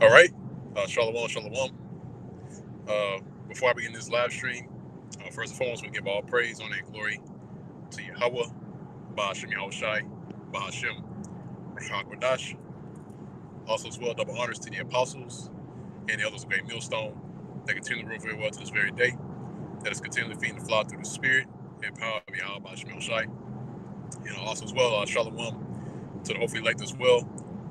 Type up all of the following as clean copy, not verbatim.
All right. Shalom, shalom. Uh, Before I begin this live stream, first and foremost, we give all praise, honor, and glory to Yahweh, Ba'ashem Yahushai, Ba'ashem Rashad. Also, as well, double honors to the apostles and the others of Great Millstone that continue to rule very well to this very day, that is continually feeding the flock through the spirit and power of Yahweh, Ba'ashem Yahushai. Also, as well, shalom to the hopefully elect as well.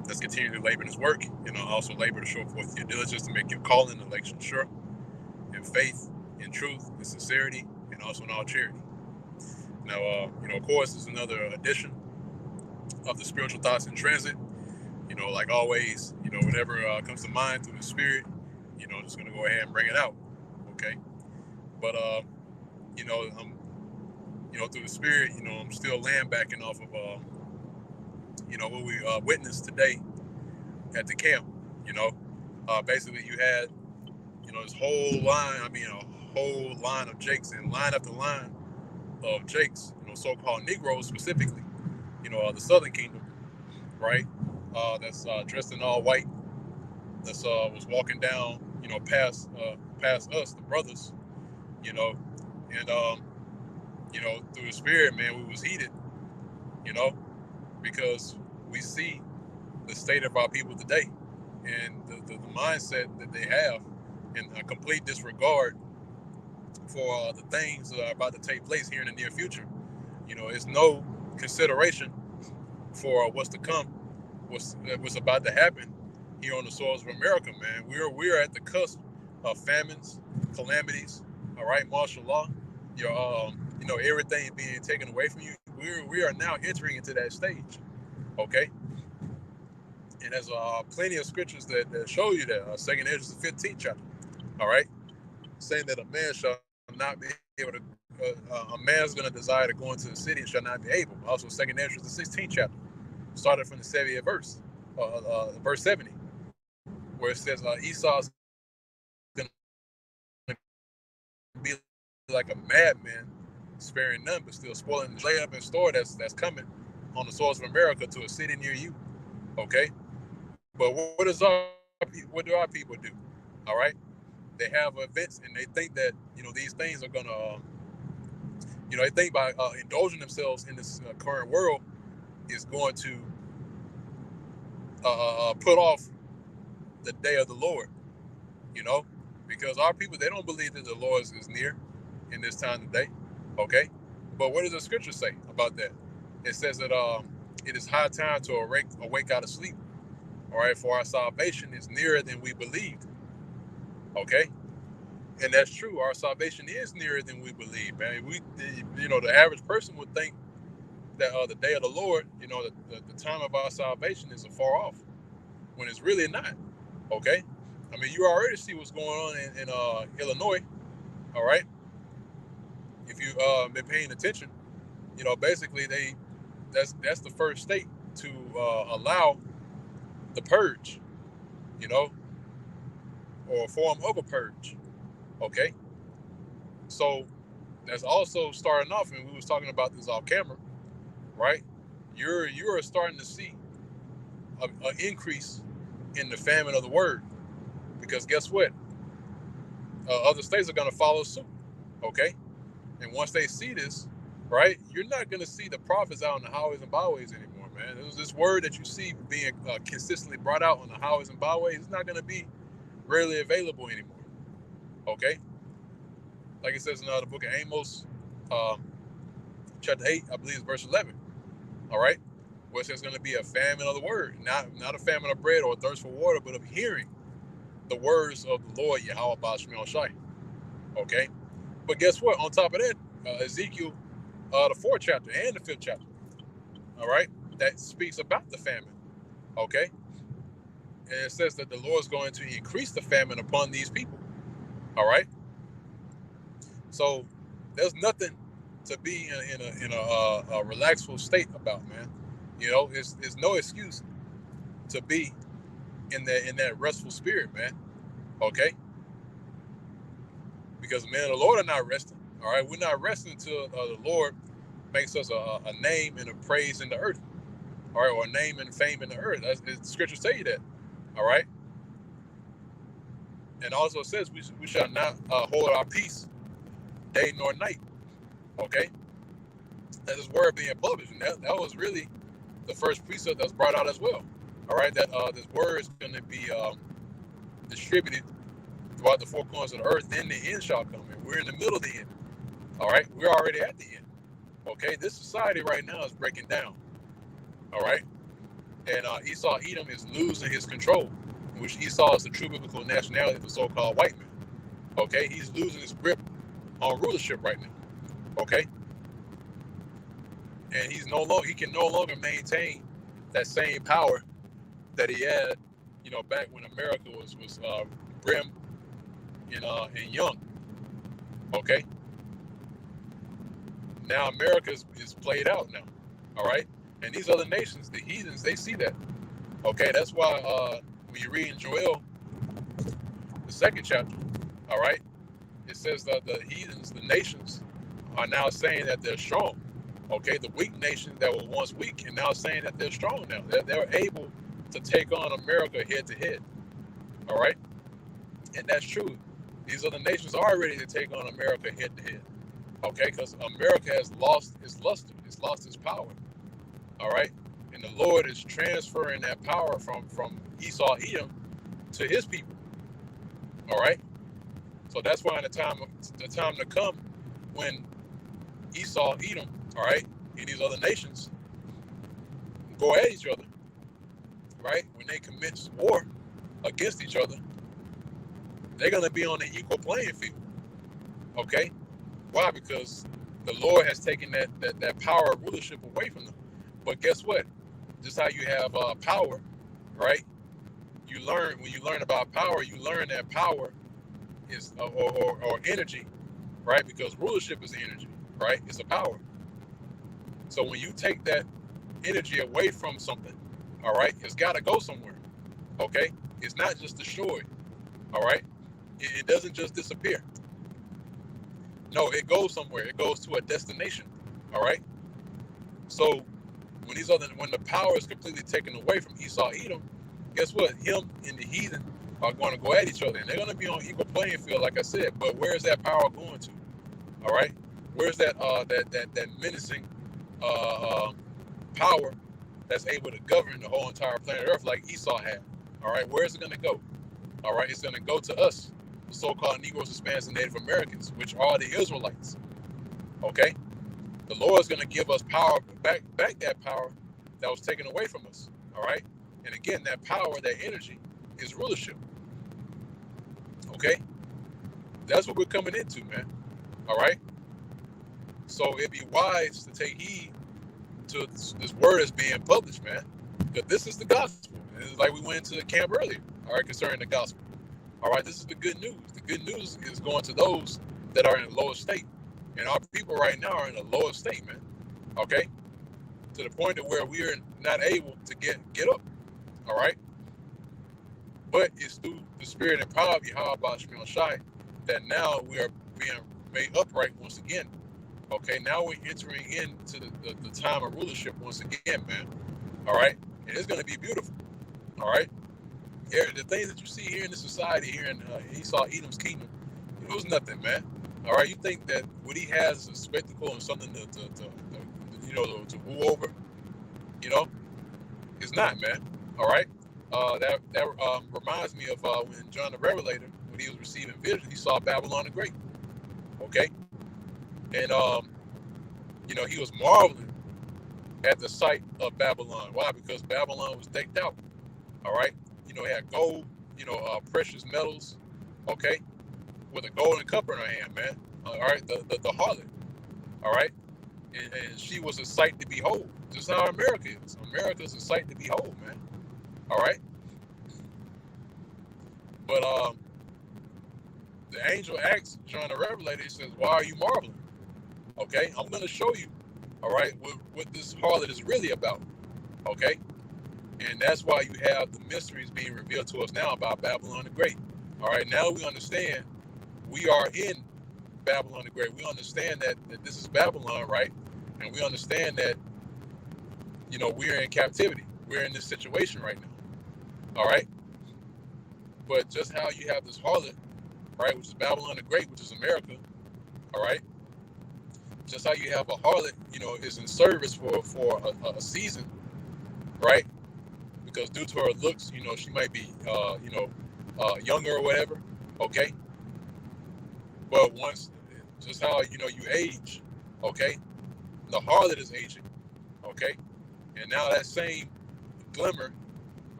Let's continue to labor in his work, also labor to show forth your diligence to make your calling and election sure, in faith, in truth, in sincerity, and also in all charity. Now, of course, this is another edition of the Spiritual Thoughts in Transit. Like always, whatever comes to mind through the Spirit, just going to go ahead and bring it out. Okay. But, I'm, through the Spirit, I'm still land backing off of, what we witnessed today at the camp. You know, Basically, you had, this whole line, a whole line of Jakes and line after line of Jakes, so-called Negroes specifically, the Southern Kingdom, right? That's dressed in all white. That's was walking down, past us, the brothers, you know, and through the spirit, man, we was heated, you know, because we see the state of our people today and the mindset that they have, and a complete disregard for the things that are about to take place here in the near future. It's no consideration for what's to come, what's about to happen here on the soils of America, man. We are at the cusp of famines, calamities. All right, martial law, your everything being taken away from you. We are now entering into that stage. Okay, and there's plenty of scriptures that show you that. Second Ezra, the 15th chapter. All right, saying that a man shall not be able to. A man's going to desire to go into the city and shall not be able. Also, Second Ezra, the 16th chapter, started from the 70th verse, verse 70, where it says Esau's going to be like a madman, sparing none, but still spoiling the lay up in store that's coming on the soils of America to a city near you. Okay, but what do our people do? All right, they have events and they think that these things are gonna they think by indulging themselves in this current world is going to put off the day of the Lord, you know, because our people, they don't believe that the Lord is near in this time today. Okay, but what does the scripture say about that? It says that it is high time to awake out of sleep. All right, for our salvation is nearer than we believed. Okay, and that's true. Our salvation is nearer than we believe, man. The average person would think that the day of the Lord, the time of our salvation is afar off, when it's really not. Okay, you already see what's going on in Illinois. All right, if you been paying attention, basically that's the first state to allow the purge, you know, or a form of a purge. Okay, so that's also starting off, and we was talking about this off camera, right? You're starting to see an increase in the famine of the word, because guess what? Other states are going to follow suit. Okay, and once they see this, right, you're not going to see the prophets out on the highways and byways anymore, man. This word that you see being consistently brought out on the highways and byways is not going to be readily available anymore. Okay, like it says in the book of Amos, um, chapter 8, I believe it's verse 11. All right, where it says going to be a famine of the word, not a famine of bread or a thirst for water, but of hearing the words of the Lord Yahweh Ba'ashmi Shai. Okay, but guess what? On top of that, Ezekiel, the fourth chapter and the fifth chapter, all right, that speaks about the famine. Okay, and it says that the Lord is going to increase the famine upon these people. All right, so there's nothing to be in a relaxful state about, man. It's no excuse to be in that restful spirit, man. Okay, because man, the Lord are not resting. All right, we're not resting until the Lord makes us a name and a praise in the earth. All right, or a name and fame in the earth. The scriptures tell you that. All right, And also it says we shall not hold our peace day nor night. Okay, that's his word being published, and that was really the first precept that's brought out as well. All right, that this word is going to be distributed throughout the four corners of the earth. Then the end shall come, and we're in the middle of the end. All right, we're already at the end. Okay, this society right now is breaking down. All right, and Esau Edom is losing his control, which Esau is the true biblical nationality of the so-called white man. Okay, he's losing his grip on rulership right now. Okay, and he can no longer maintain that same power that he had, back when America was brim and young. Okay, now America is played out now. All right, and these other nations, the heathens, they see that. Okay, that's why when you read in Joel, the 2nd chapter, all right, it says that the heathens, the nations, are now saying that they're strong. Okay, the weak nations that were once weak and now saying that they're strong now. They're able to take on America head to head. All right, and that's true. These other nations are ready to take on America head to head. Okay, because America has lost its luster, it's lost its power. All right, and the Lord is transferring that power from Esau Edom to his people. All right, so that's why in the time to come when Esau Edom, all right, and these other nations go at each other, right, when they commit war against each other, they're going to be on an equal playing field. Okay, why? Because the Lord has taken that power of rulership away from them. But guess what? Just how you have power, right? When you learn about power, you learn that power is or energy, right? Because rulership is energy, right? It's a power. So when you take that energy away from something, all right, it's got to go somewhere. Okay, it's not just destroyed. All right, it doesn't just disappear. No, it goes somewhere. It goes to a destination. All right. So when the power is completely taken away from Esau Edom, guess what? Him and the heathen are going to go at each other, and they're going to be on equal playing field, like I said. But where is that power going to? All right. Where's that that menacing power that's able to govern the whole entire planet Earth like Esau had? All right. Where is it going to go? All right. It's going to go to us, the so-called Negroes, Hispanics, and Native Americans, which are the Israelites. Okay. The Lord is going to give us power, back that power that was taken away from us. All right. And again, that power, that energy is rulership. Okay. That's what we're coming into, man. All right. So it'd be wise to take heed to this word that's being published, man. Because this is the gospel. It's like we went into the camp earlier, all right, concerning the gospel. All right, this is the good news. The good news is going to those that are in the lowest state. And our people right now are in the lowest state, man. Okay? To the point of where we are not able to get up. All right? But it's through the spirit and power of Yahweh Shemel Shai that now we are being made upright once again. Okay, now we're entering into the time of rulership once again, man. All right? And it's going to be beautiful. All right? The things that you see here in the society, here in Esau Edom's kingdom, it was nothing, man. All right, you think that what he has is a spectacle and something to woo over? It's not, man. All right, that reminds me of when John the Revelator, when he was receiving vision, he saw Babylon the Great. Okay, and he was marveling at the sight of Babylon. Why? Because Babylon was decked out. All right, it had gold, precious metals. Okay. With a golden cup in her hand, man. All right, the harlot. All right, and she was a sight to behold. Just how America is. America's a sight to behold, man. All right. But the angel asks John the Revelator, he says, "Why are you marveling?" Okay, I'm going to show you. All right, what this harlot is really about. Okay, and that's why you have the mysteries being revealed to us now about Babylon the Great. All right, now we understand. We are in Babylon the Great. We understand that this is Babylon, right? And we understand that, we're in captivity. We're in this situation right now. All right? But just how you have this harlot, right, which is Babylon the Great, which is America, all right? Just how you have a harlot, is in service for a season, right? Because due to her looks, she might be, younger or whatever, okay? But just how, you age, okay? The harlot is aging, okay? And now that same glimmer,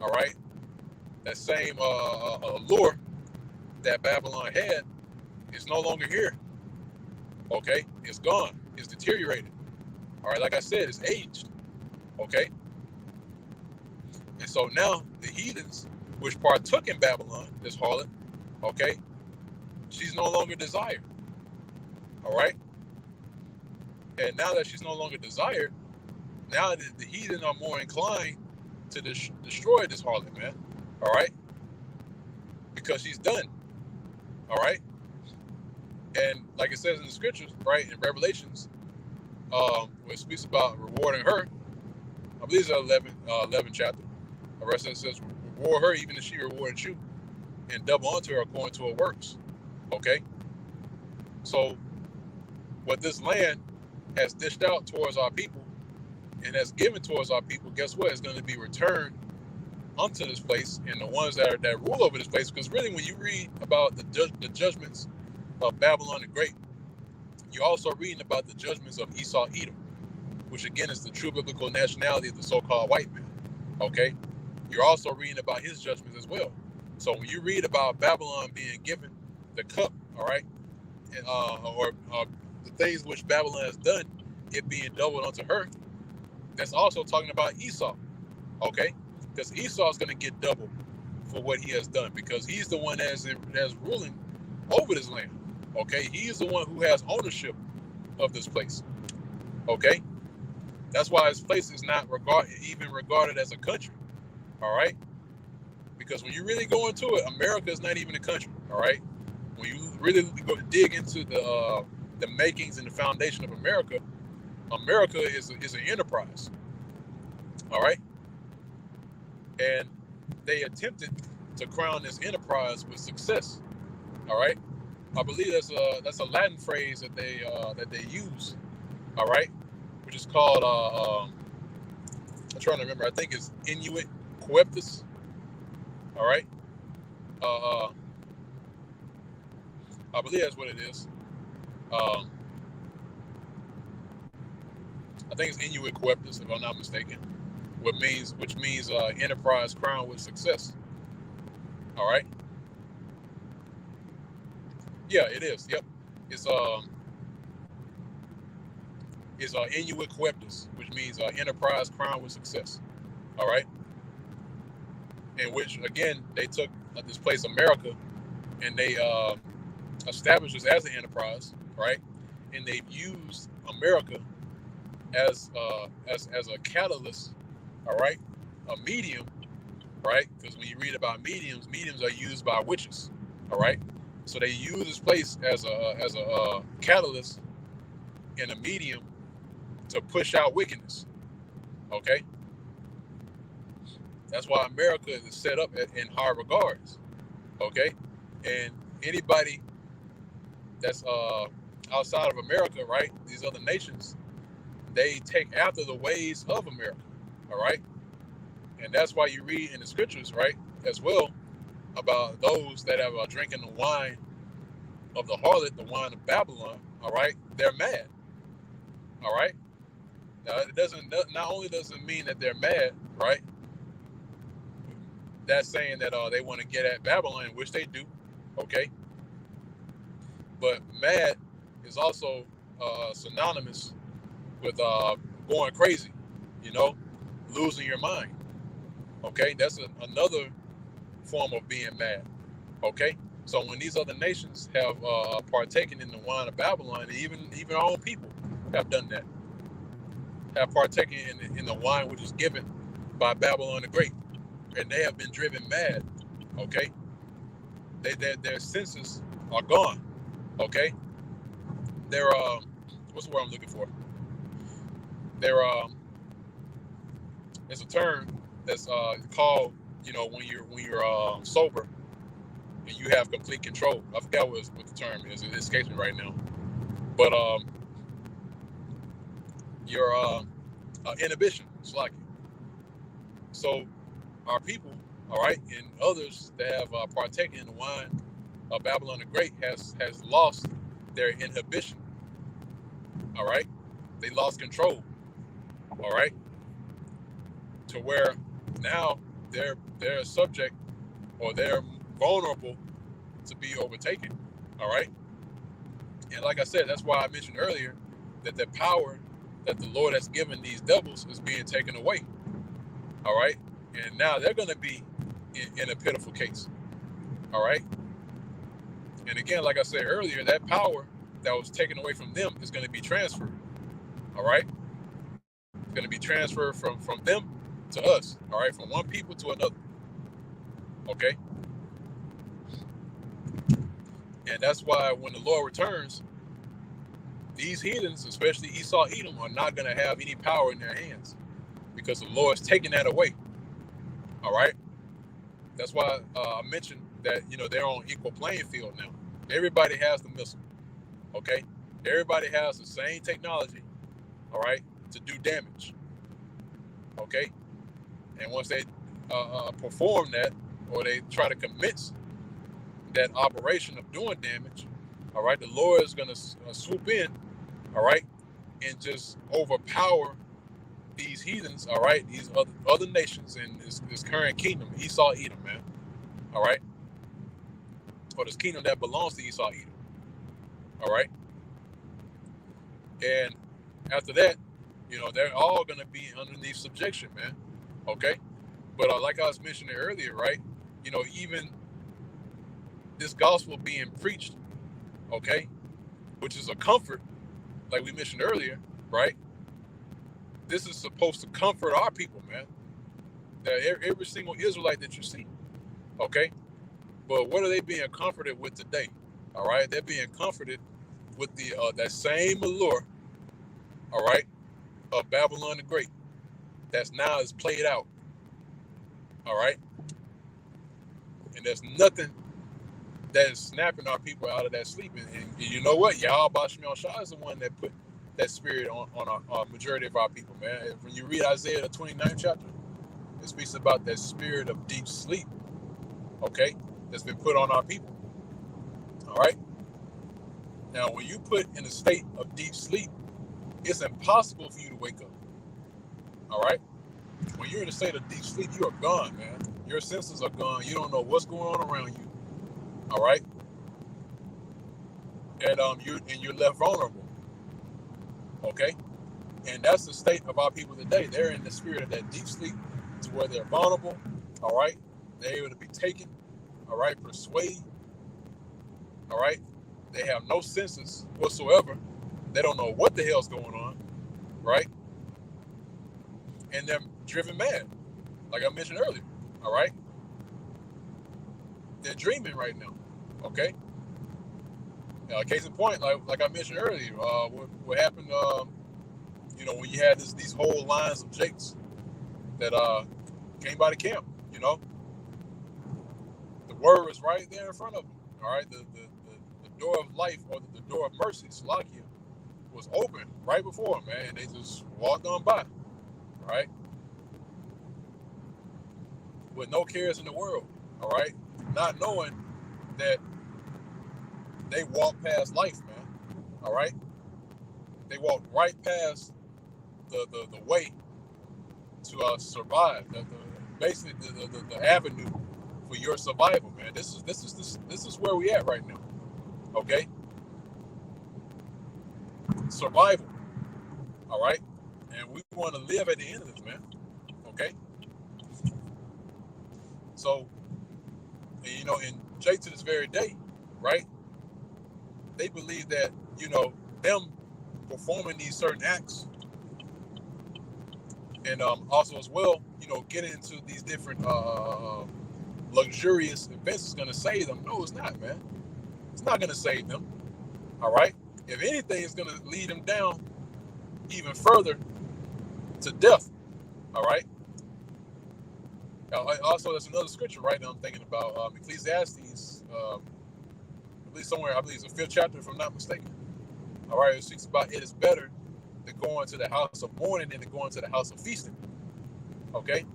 all right, that same allure that Babylon had is no longer here, okay? It's gone. It's deteriorated, all right? Like I said, it's aged, okay? And so now the heathens, which partook in Babylon, this harlot, okay, she's no longer desired, all right? And now that she's no longer desired, now the heathen are more inclined to destroy this harlot, man, all right? Because she's done, all right? And like it says in the scriptures, right, in Revelations, where it speaks about rewarding her, I believe it's 11th chapter. The rest of it says, reward her even as she rewarded you, and double unto her according to her works, okay? So what this land has dished out towards our people and has given towards our people, guess what? It's going to be returned unto this place and the ones that rule over this place. Because really, when you read about the judgments of Babylon the Great, you're also reading about the judgments of Esau Edom, which again is the true biblical nationality of the so-called white man, okay? You're also reading about his judgments as well. So when you read about Babylon being given the cup, all right, and, or the things which Babylon has done, it being doubled unto her, that's also talking about Esau, okay? Because Esau is going to get double for what he has done, because he's the one that's ruling over this land, okay? He is the one who has ownership of this place, okay? That's why this place is not even regarded as a country, all right? Because when you really go into it, America is not even a country, all right? When you really go dig into the makings and the foundation of America, America is an enterprise, all right? And they attempted to crown this enterprise with success, all right? I believe that's a Latin phrase that they use, all right, which is called I'm trying to remember. I think it's Inuit Coeptus, all right. I believe that's what it is. I think it's Inuit Coeptus, if I'm not mistaken, which means enterprise crowned with success. All right. Yeah, it is. Yep. It's Inuit Coeptus, which means enterprise crowned with success. All right. In which again they took this place America, and they established this as an enterprise, right? And they've used America as a catalyst, all right, a medium, right? Because when you read about mediums are used by witches, all right. So they use this place as a catalyst and a medium to push out wickedness, okay. That's why America is set up in high regards, okay. And anybody that's outside of America, right? These other nations, they take after the ways of America, all right? And that's why you read in the scriptures, right, as well, about those that are drinking the wine of the harlot, the wine of Babylon, all right? They're mad, all right? Now, not only does it mean that they're mad, right? That's saying that they want to get at Babylon, which they do, okay? But mad is also synonymous with going crazy, losing your mind, okay? That's another form of being mad, okay? So when these other nations have partaken in the wine of Babylon, even our own people have done that, have partaken in the wine which is given by Babylon the Great, and they have been driven mad, okay? Their senses are gone, okay? They're what's the word I'm looking for? They're it's a term that's called, when you're sober, and you have complete control. I forgot what the term is. It escapes me right now. But your inhibition, it's like so. Our people, all right, and others that have partaken in the wine of Babylon the Great has lost their inhibition. All right, they lost control. All right, to where now they're subject or they're vulnerable to be overtaken. All right, and like I said, that's why I mentioned earlier that the power that the Lord has given these devils is being taken away. All right, and now they're going to be in a pitiful case. All right, and again, like I said earlier, that power that was taken away from them is going to be transferred. All right, it's going to be transferred from them to us. All right, from one people to another. Okay, and that's why when the Lord returns, these heathens, especially Esau, Edom, are not going to have any power in their hands because the Lord's taking that away. All right, that's why I mentioned that they're on equal playing field now. Everybody has the missile. Okay, everybody has the same technology. All right, to do damage. Okay, and once they perform that, or they try to commence that operation of doing damage, all right, the Lord is going to swoop in, all right, and just overpower these heathens, all right, these other nations in this current kingdom, Esau, Edom, man, all right, or this kingdom that belongs to Esau, Edom, all right, and after that, they're all going to be underneath subjection, man, okay, but like I was mentioning earlier, right, even this gospel being preached, okay, which is a comfort, like we mentioned earlier, right? This is supposed to comfort our people, man. That every single Israelite that you see, okay? But what are they being comforted with today? All right, they're being comforted with the that same allure, all right, of Babylon the Great. That's now is played out, all right? And there's nothing that is snapping our people out of that sleep. And you know what? Yahweh Shemel Shah is the one that put that spirit on a majority of our people, man. When you read Isaiah, the 29th chapter, it speaks about that spirit of deep sleep, okay, that's been put on our people. All right? Now, when you put in a state of deep sleep, it's impossible for you to wake up. All right? When you're in a state of deep sleep, you are gone, man. Your senses are gone. You don't know what's going on around you. All right, and you're left vulnerable. Okay, and that's the state of our people today. They're in the spirit of that deep sleep, to where they're vulnerable. All right, they're able to be taken. All right, persuaded. All right, they have no senses whatsoever. They don't know what the hell's going on. Right, and they're driven mad, like I mentioned earlier. All right, they're dreaming right now. Okay. Case in point, like I mentioned earlier, what happened, when you had these whole lines of Jakes that came by the camp, the word was right there in front of them. All right, the door of life, or the door of mercy, Salakia, was open right before them, man, and they just walked on by, right, with no cares in the world, all right, not knowing that they walked past life, man. All right, walked right past the way to survive. Basically the avenue for your survival, man. This is where we at right now. Okay, survival. All right, and we want to live at the end of this, man. Okay, so in Jake to this very day, right? They believe that them performing these certain acts, and also as well, getting into these different luxurious events is going to save them. No, it's not, man. It's not going to save them. All right. If anything, it's going to lead them down even further to death. All right. Also, there's another scripture, right, that I'm thinking about. Ecclesiastes, I believe somewhere, I believe it's the 5th chapter, if I'm not mistaken. All right, it speaks about it is better to go into the house of mourning than to go into the house of feasting. Okay?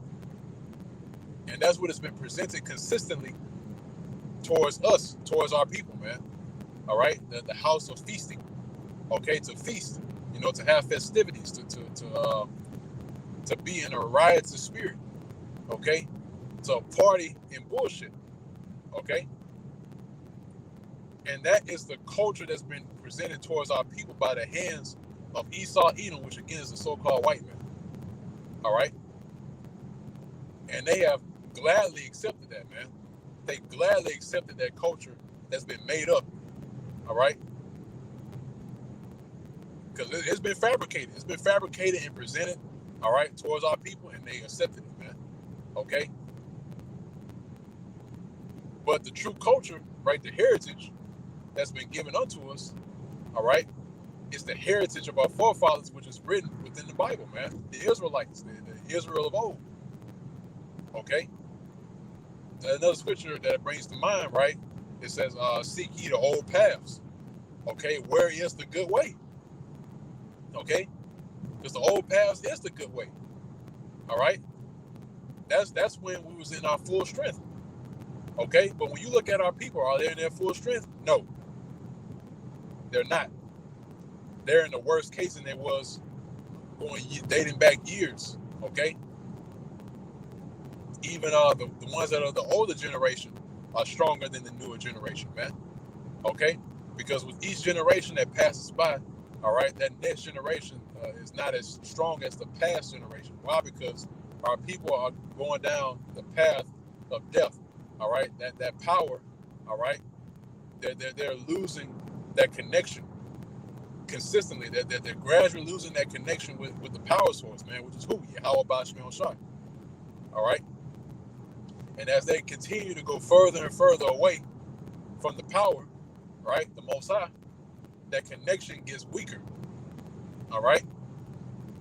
And that's what has been presented consistently towards us, towards our people, man. All right? The house of feasting. Okay? To feast, to have festivities, to be in a riotous spirit. Okay? To party and bullshit. Okay? And that is the culture that's been presented towards our people by the hands of Esau Edom, which again is the so-called white man. All right? And they have gladly accepted that, man. They gladly accepted that culture that's been made up. All right? Because it's been fabricated. It's been fabricated and presented, all right, towards our people, and they accepted it, man. Okay? But the true culture, right, the heritage that's been given unto us, all right, is the heritage of our forefathers, which is written within the Bible, man. The Israelites, the Israel of old. Okay? Another scripture that brings to mind, right? It says, seek ye the old paths. Okay? Where is the good way? Okay? Because the old paths is the good way. All right? That's when we was in our full strength. Okay? But when you look at our people, are they in their full strength? No. They're not. They're in the worst case than they was going dating back years. Okay? Even the ones that are the older generation are stronger than the newer generation, man. Okay? Because with each generation that passes by, all right, that next generation is not as strong as the past generation. Why? Because our people are going down the path of death. All right? That power, all right? They're losing that connection consistently. They're gradually losing that connection with the power source, man, which is who? Yahweh Bashmel Shai. All right? And as they continue to go further and further away from the power, right, the Most High, that connection gets weaker. All right?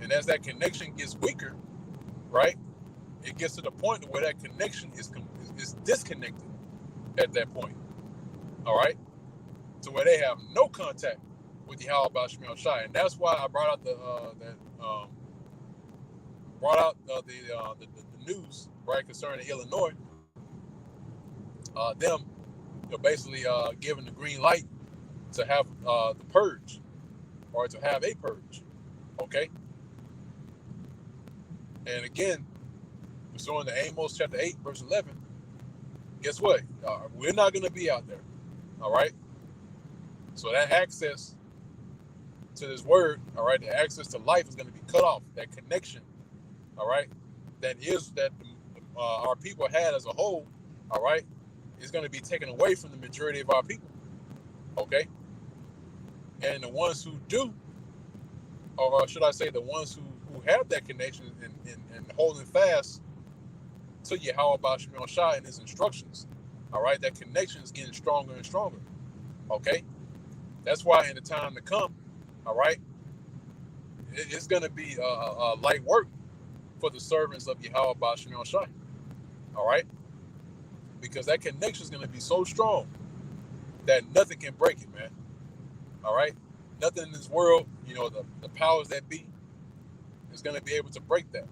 And as that connection gets weaker, right, it gets to the point where that connection is disconnected at that point. All right? To where they have no contact with Yahweh Bashmel Shai. And that's why I brought out the news, right, concerning Illinois. Them, basically giving the green light to have the purge, or to have a purge. Okay? And again, pursuing the Amos chapter 8, verse 11, guess what? We're not going to be out there. All right? So that access to this word, all right, the access to life is going to be cut off. That connection, all right, that our people had as a whole, all right, is going to be taken away from the majority of our people. Okay? And the ones who do, or should I say the ones who have that connection and holding fast to Yahweh Bashmel Shai and his instructions, all right, that connection is getting stronger and stronger. Okay? That's why in the time to come, all right, it's going to be light work for the servants of Yahweh Bashmel Shai. All right? Because that connection is going to be so strong that nothing can break it, man. All right? Nothing in this world, the powers that be, is going to be able to break that.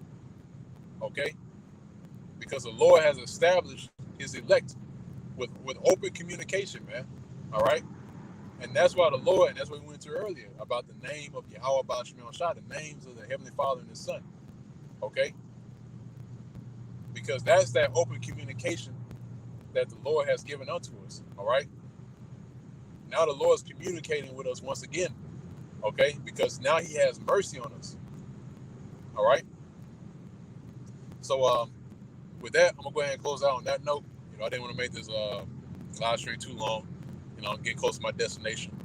Okay? Because the Lord has established his elect with open communication, man. All right? And that's why the Lord, and that's what we went to earlier, about the name of Yahweh Bashmel Shai, the names of the Heavenly Father and his Son. Okay? Because that's that open communication that the Lord has given unto us. All right? Now the Lord is communicating with us once again. Okay? Because now he has mercy on us. All right? So with that, I'm going to go ahead and close out on that note. I didn't want to make this live stream too long. I'm getting close to my destination.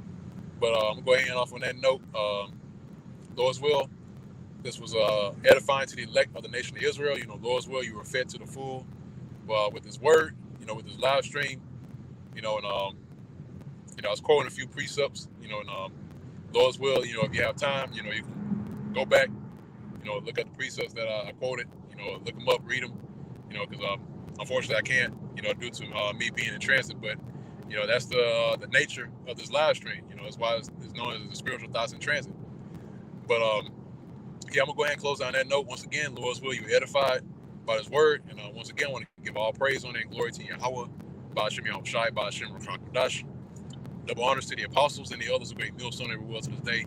But I'm going to go ahead and off on that note. Lord's will, this was edifying to the elect of the nation of Israel. Lord's will, you were fed to the full with his word, with his live stream. And I was quoting a few precepts, and Lord's will, if you have time, you can go back, look at the precepts that I quoted, look them up, read them, because unfortunately I can't, due to me being in transit. But that's the nature of this live stream. That's why it's known as the Spiritual Thoughts in Transit. But yeah, I'm gonna go ahead and close on that note. Once again, Lord's will, you edified by His word, and once again, I want to give all praise on it and glory to Yahweh, Ba'ashem Yahushai, Ba'ashem Rakhan Kodash. Double honors to the apostles and the elders of Great Millstone everywhere to this day.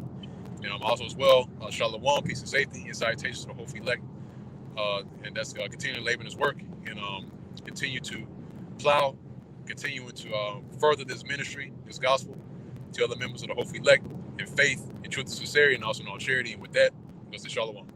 I'm also as well, Shalom, peace and safety, and salutations to the whole elect. And that's continue to labor in His work and continue to plow, continuing to further this ministry, this gospel, to other members of the whole elect in faith, in truth and sincerity, and also in all charity. And with that, let's say Shalom.